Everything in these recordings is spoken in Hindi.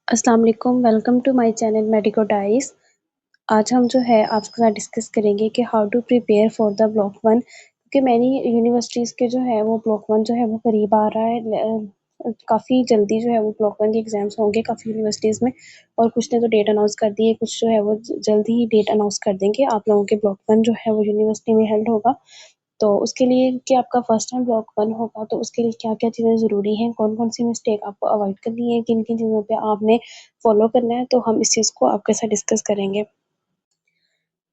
अस्सलाम वालेकुम, welcome to my channel Medico Dice. आज हम जो है आपके साथ डिस्कस करेंगे कि how to prepare for the block one, क्योंकि मैनी यूनिवर्सिटीज़ के जो है वो ब्लॉक वन जो है वो करीब आ रहा है। काफ़ी जल्दी जो है वो ब्लॉक वन के एग्ज़ाम्स होंगे काफ़ी यूनिवर्सिटीज़ में, और कुछ ने तो डेट अनाउंस कर दी है, कुछ जो है वो जल्दी ही डेट अनाउंस कर देंगे। आप लोगों के ब्लॉक वन जो है वो यूनिवर्सिटी में हेल्ड होगा। तो उसके लिए कि आपका फर्स्ट टाइम ब्लॉक वन होगा, तो उसके लिए क्या-क्या चीज़ें ज़रूरी हैं, कौन-कौन सी मिस्टेक आपको अवॉइड करनी है, किन-किन चीज़ों पे आपने फ़ॉलो करना है, तो हम इस चीज़ को आपके साथ डिस्कस करेंगे।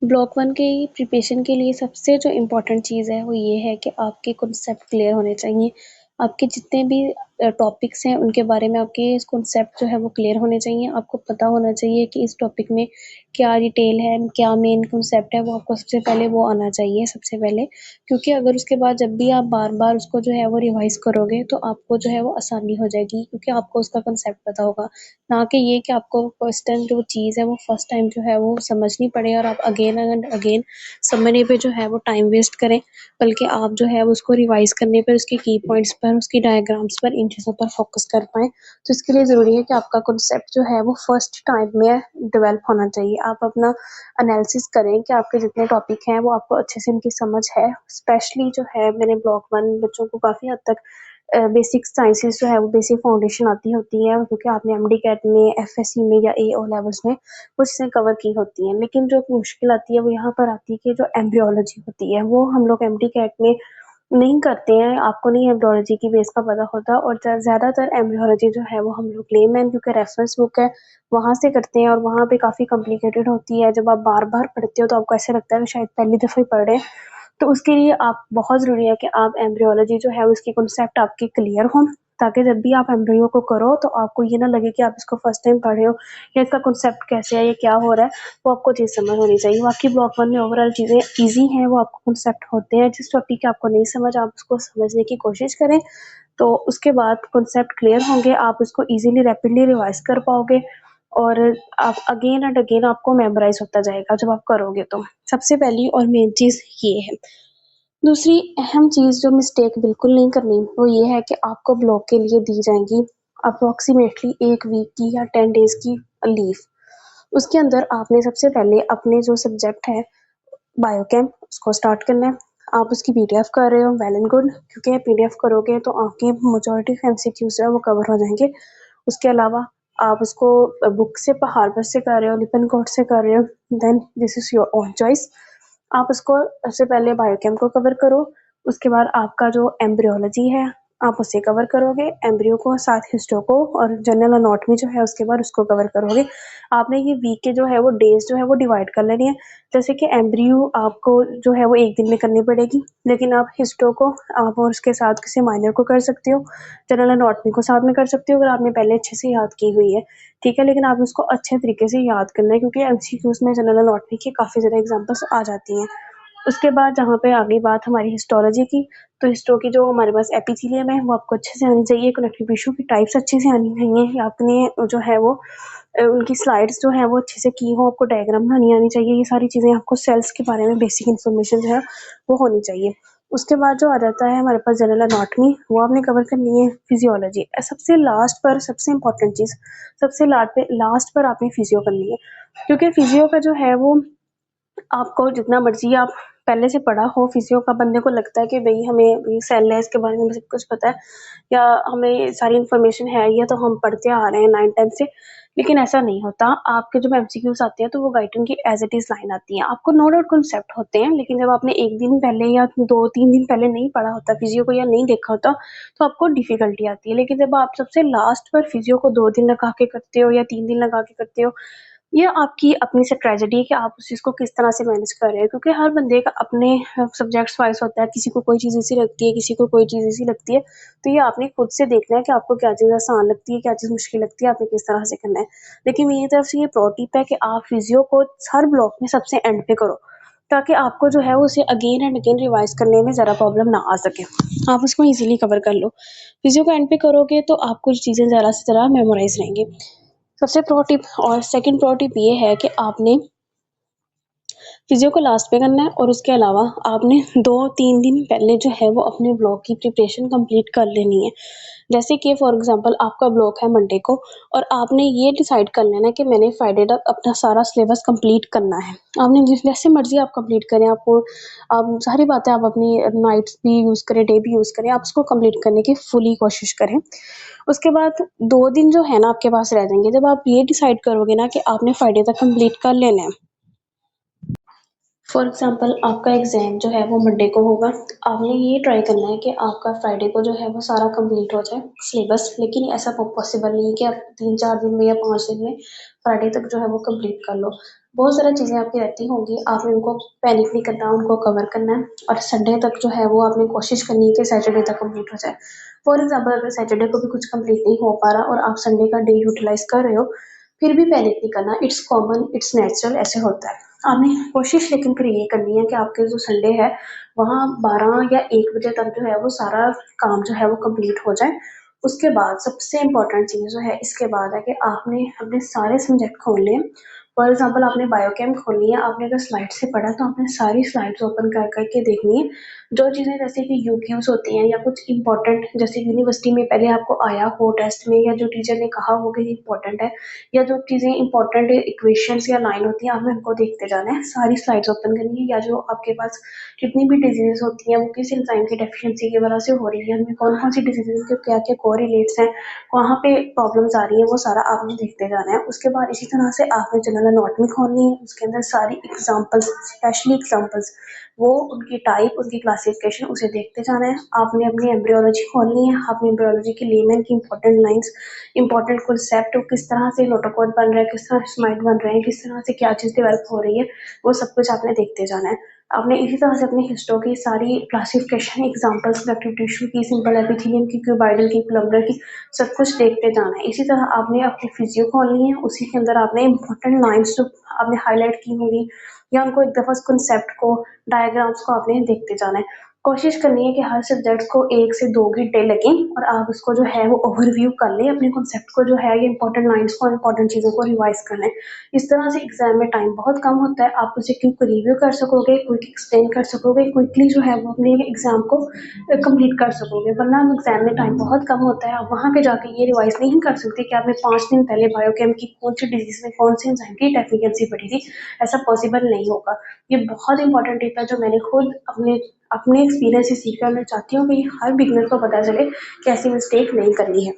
ब्लॉक वन की प्रिपरेशन के लिए सबसे जो इम्पोर्टेंट चीज़ है वो ये है कि आपके कॉन्सेप्ट क्लियर होने चाहिए। आपके जितने भी टॉपिक्स हैं उनके बारे में आपके कॉन्सेप्ट जो है वो क्लियर होने चाहिए। आपको पता होना चाहिए कि इस टॉपिक में क्या डिटेल है, क्या मेन कॉन्सेप्ट है, वो आपको सबसे पहले वो आना चाहिए सबसे पहले। क्योंकि अगर उसके बाद जब भी आप बार-बार उसको जो है वो रिवाइज़ करोगे तो आपको जो है वो आसानी हो जाएगी, क्योंकि आपको उसका कॉन्सेप्ट पता होगा। ना कि ये कि आपको क्वेश्चन जो चीज़ है वो फर्स्ट टाइम जो है वो समझनी पड़े और आप अगेन एंड अगेन समझने पे जो है वो टाइम वेस्ट करें, बल्कि आप जो है उसको रिवाइज़ करने पर, उसके की पॉइंट्स पर, उसकी डायग्राम्स पर, इन चीज़ों पर फ़ोकस कर पाएँ। तो इसके लिए ज़रूरी है कि आपका कॉन्सेप्ट जो है वो फर्स्ट टाइम में डेवलप होना चाहिए। आप अपना एनालिसिस करें कि आपके जितने टॉपिक हैं वो आपको अच्छे से उनकी समझ है। स्पेशली जो है मैंने ब्लॉक वन बच्चों को काफ़ी हद तक बेसिक साइंसेज़ जो है वो बेसिक फाउंडेशन आती होती है, क्योंकि आपने एमडी कैट में, एफएससी में या एओ लेवल्स में वो चीज़ें कवर की होती हैं। लेकिन जो मुश्किल आती है वो यहाँ पर आती है कि जो एम्ब्रियोलॉजी होती है वो हम लोग एमडी कैट में नहीं करते हैं। आपको नहीं एम्ब्रियोलॉजी की बेस का पता होता, और ज़्यादातर एम्ब्रियोलॉजी जो है वो हम लोग लेमैन, क्योंकि रेफरेंस बुक है, वहाँ से करते हैं, और वहाँ पे काफ़ी कॉम्प्लिकेटेड होती है। जब आप बार-बार पढ़ते हो तो आपको ऐसा लगता है कि शायद पहली दफ़ा ही पढ़ रहे हैं। तो उसके लिए आप बहुत ज़रूरी है कि आप एम्ब्रियोलॉजी जो है उसकी कॉन्सेप्ट आपके क्लियर हों, ताकि जब भी आप एम्ब्रियो को करो तो आपको ये ना लगे कि आप इसको फर्स्ट टाइम पढ़ रहे हो या इसका कॉन्सेप्ट कैसे है, ये क्या हो रहा है, वो आपको चीज़ समझ होनी चाहिए। बाकी ब्लॉक वन में ओवरऑल चीज़ें ईज़ी हैं, वो आपको कॉन्सेप्ट होते हैं। जिस टॉपिक की आपको नहीं समझ, आप उसको समझने की कोशिश करें, तो उसके बाद कॉन्सेप्ट क्लियर होंगे, आप उसको ईज़िली रैपिडली रिवाइज़ कर पाओगे, और आप अगेन एंड अगेन आपको मेमोराइज़ होता जाएगा जब आप करोगे तो। सबसे पहली और मेन चीज़ ये है। दूसरी अहम चीज़ जो मिस्टेक बिल्कुल नहीं करनी, वो ये है कि आपको ब्लॉक के लिए दी जाएँगी अप्रॉक्सिमेटली 1 वीक की या 10 डेज़ की लीव। उसके अंदर आपने सबसे पहले अपने जो सब्जेक्ट है बायोकेम, उसको स्टार्ट करना है। आप उसकी पीडीएफ कर रहे हो, वेल एंड गुड, क्योंकि पीडीएफ करोगे तो आपके मेजॉरिटी ऑफ एमसीक्यूज़ जो है वो कवर हो जाएँगे। उसके अलावा आप उसको बुक से, हार्वर्ड से कर रहे हो, लिपन कोट से कर रहे हो, then this is your own choice. आप उसको सबसे पहले बायोकेम को कवर करो, उसके बाद आपका जो एम्ब्रियोलॉजी है, आप उसे कवर करोगे, एम्ब्रियो को साथ हिस्टो को, और जनरल एनाटॉमी जो है उसके बाद उसको कवर करोगे। आपने ये वीक के जो है वो डेज़ जो है वो डिवाइड कर लेने हैं। जैसे कि एम्ब्रियो आपको जो है वो 1 दिन में करनी पड़ेगी, लेकिन आप हिस्टो को आप और उसके साथ किसी माइनर को कर सकते हो, जनरल एनाटॉमी को साथ में कर सकते हो अगर आपने पहले अच्छे से याद की हुई है, ठीक है? लेकिन आपने उसको अच्छे तरीके से याद करना है, क्योंकि एमसीक्यूज़ में जनरल एनाटॉमी की काफ़ी ज़्यादा एग्ज़ाम्पल्स आ जाती हैं। उसके बाद जहाँ पे आ गई बात हमारी हिस्टोलॉजी की, तो हिस्टो की जो हमारे पास एपिथेलियम है वो आपको अच्छे से आनी चाहिए, कनेक्टिव टिश्यू की टाइप्स अच्छे से आनी चाहिए, आपने जो है वो उनकी स्लाइड्स जो है वो अच्छे से की हो, आपको डायग्राम बनानी आनी चाहिए, ये सारी चीज़ें, आपको सेल्स के बारे में बेसिक इन्फॉर्मेशन जो है वो होनी चाहिए। उसके बाद जो आ जाता है हमारे पास जनरल एनाटॉमी, वो आपने कवर करनी है। फिजियोलॉजी सबसे लास्ट पर, सबसे इम्पोर्टेंट चीज़, सबसे लास्ट पर आपने फिजियो करनी है, क्योंकि फिजियो का जो है वो आपको जितना मर्ज़ी आप पहले से पढ़ा हो फिज़ियो का, बंदे को लगता है कि भई हमें ये सेल है, इसके बारे में सब कुछ पता है, या हमें सारी इन्फॉर्मेशन है, ये तो हम पढ़ते आ रहे हैं 9th-10th से। लेकिन ऐसा नहीं होता। आपके जब एमसीक्यूज़ आते हैं तो वो गाइडन की एज़ इट इज़ लाइन आती है। आपको नो डाउट कॉन्सेप्ट होते हैं, लेकिन जब आपने 1 दिन पहले या 2-3 दिन पहले नहीं पढ़ा होता फिज़ियो को, या नहीं देखा होता, तो आपको डिफ़िकल्टी आती है। लेकिन जब आप सबसे लास्ट पर फिज़ियो को 2 दिन लगा के करते हो या 3 दिन लगा के करते हो, ये आपकी अपनी स्ट्रैटेजी है कि आप उस चीज़ को किस तरह से मैनेज कर रहे हो, क्योंकि हर बंदे का अपने सब्जेक्ट्स वाइज़ होता है, किसी को कोई चीज़ ईज़ी लगती है, किसी को कोई चीज़ ईज़ी लगती है। तो ये आपने खुद से देखना है कि आपको क्या चीज़ आसान लगती है, क्या चीज़ मुश्किल लगती है, आपने किस तरह से करना है। लेकिन मेरी तरफ से ये प्रो टिप है कि आप फिज़ियो को हर ब्लॉक में सबसे एंड पे करो, ताकि आपको जो है वो उसे अगेन एंड अगेन रिवाइज़ करने में ज़्यादा प्रॉब्लम ना आ सके। आप उसको ईज़िली कवर कर लो। फिज़ियो को एंड पे करोगे तो आपको चीज़ें ज़्यादा से ज़्यादा मेमोराइज़ रहेंगी। सबसे प्रो टिप, और सेकंड प्रो टिप ये है कि आपने फिजियो को लास्ट पे करना है और उसके अलावा आपने 2-3 दिन पहले जो है वो अपने ब्लॉग की प्रिपरेशन कंप्लीट कर लेनी है। जैसे कि फॉर एग्ज़ाम्पल आपका ब्लॉग है मंडे को और आपने ये डिसाइड कर लेना है कि मैंने फ्राइडे तक अपना सारा सिलेबस कंप्लीट करना है। आपने जैसे मर्ज़ी आप कंप्लीट करें, आपको आप सारी बातें आप अपनी नाइट्स भी यूज़ करें, डे भी यूज़ करें, आप उसको कंप्लीट करने की फुली कोशिश करें। उसके बाद 2 दिन जो है ना आपके पास रह जाएँगे, जब आप ये डिसाइड करोगे ना कि आपने फ्राइडे तक कंप्लीट कर लेना है। फॉर एग्ज़ाम्पल आपका एग्ज़ाम जो है वो मंडे को होगा, आपने ये ट्राई करना है कि आपका फ्राइडे को जो है वो सारा कंप्लीट हो जाए सिलेबस, लेकिन ऐसा पॉसिबल नहीं है कि आप 3-4 दिन में या 5 दिन में फ्राइडे तक जो है वो कंप्लीट कर लो। बहुत सारी चीज़ें आपकी रहती होंगी, आपने उनको पैनिक नहीं करना, उनको कवर करना है और संडे तक जो है वो आपने कोशिश करनी है कि सैटरडे तक कंप्लीट हो जाए। फॉर एग्ज़ाम्पल अगर सैटरडे को भी कुछ कंप्लीट नहीं हो पा रहा और आप संडे का डे यूटिलाइज़ कर रहे हो, फिर भी पैनिक नहीं करना, इट्स कॉमन, इट्स नेचुरल, ऐसे होता है। आपने कोशिश लेकिन फिर ये करनी है कि आपके जो संडे है, वहाँ 12 या 1 बजे तक जो है वो सारा काम जो है वो कंप्लीट हो जाए। उसके बाद सबसे इम्पोर्टेंट चीज़ जो है इसके बाद है कि आपने अपने सारे सब्जेक्ट खोलने हैं। फॉर एग्ज़ाम्पल आपने बायोकेम खोलनी है, आपने अगर स्लाइड से पढ़ा तो आपने सारी स्लाइड्स ओपन कर के देखनी है। जो चीज़ें जैसे कि यूक्यूज़ होती हैं या कुछ इम्पोर्टेंट जैसे यूनिवर्सिटी में पहले आपको आया हो टेस्ट में या जो टीचर ने कहा हो कि ये इम्पोर्टेंट है, या जो चीज़ें इम्पोर्टेंट इक्वेशंस या लाइन होती हैं, आपने उनको देखते जाना है, सारी स्लाइड्स ओपन करनी है। या जो आपके पास जितनी भी डिजीज़ होती हैं, वो किस एंजाइम की डेफिशिएंसी की वजह से हो रही है, उनमें कौन-कौन सी डिजीज़ेज़ के क्या-क्या कोरिलेट्स हैं, कहाँ पे प्रॉब्लम्स आ रही हैं, वो सारा आपने देखते जाना है। उसके बाद इसी तरह से आपने जनरल एनाटॉमी खोलनी है, उसके अंदर सारी एग्ज़ाम्पल्स, स्पेशली एग्ज़ाम्पल्स, वो उनकी टाइप, उनकी क्लासिफिकेशन उसे देखते जाना है। आपने अपनी एम्ब्रियोलॉजी खोलनी है, आपने एम्ब्रियोलॉजी की लेमन की इम्पोर्टेंट लाइन्स, इम्पोर्टेंट कॉन्सेप्ट, किस तरह से नोटोकॉड बन रहा है, किस तरह से स्माइल बन रहे हैं, किस तरह से क्या चीज़ डेवलप हो रही है, वो सब कुछ आपने देखते जाना है। आपने इसी तरह से अपनी हिस्टो की सारी क्लासिफिकेशन, एग्जांपल्स, कनेक्टिव टिश्यू की, सिंपल एपिथेलियम की, क्यूबाइडल की, कोलम्बर की, सब कुछ देखते जाना है। इसी तरह आपने अपनी फिजियो खोलनी है, उसी के अंदर आपने इम्पोर्टेंट लाइन्स जो आपने हाईलाइट की होंगी या उनको एक दफ़ा कॉन्सेप्ट को, डायग्राम्स को आपने देखते जाना है। कोशिश करनी है कि हर सब्जेक्ट को 1 से 2 घंटे लगें और आप उसको जो है वो ओवरव्यू कर लें, अपने कॉन्सेप्ट को जो है ये इम्पोर्टेंट लाइन्स को, इम्पोर्टेंट चीज़ों को रिवाइज़ कर लें। इस तरह से एग्ज़ाम में टाइम बहुत कम होता है, आप उसे क्विक रिव्यू कर सकोगे, क्विक एक्सप्लेन कर सकोगे, क्विकली जो है वो अपने एग्ज़ाम को कंप्लीट कर सकोगे। वरना एग्ज़ाम में टाइम बहुत कम होता है, आप वहाँ पे जाके ये रिवाइज़ नहीं कर सकते कि आपने 5 दिन पहले बायोकेम की कौन-सी डिज़ीज़ में कौन-सी एंजाइम की डेफिशिएंसी पड़ी थी, ऐसा पॉसिबल नहीं होगा। ये बहुत इंपॉर्टेंट टिप है जो मैंने खुद अपने अपने एक्सपीरियंस से सीखा, मैं चाहती हूँ कि हर बिगिनर को पता चले कि ऐसी मिस्टेक नहीं करनी है।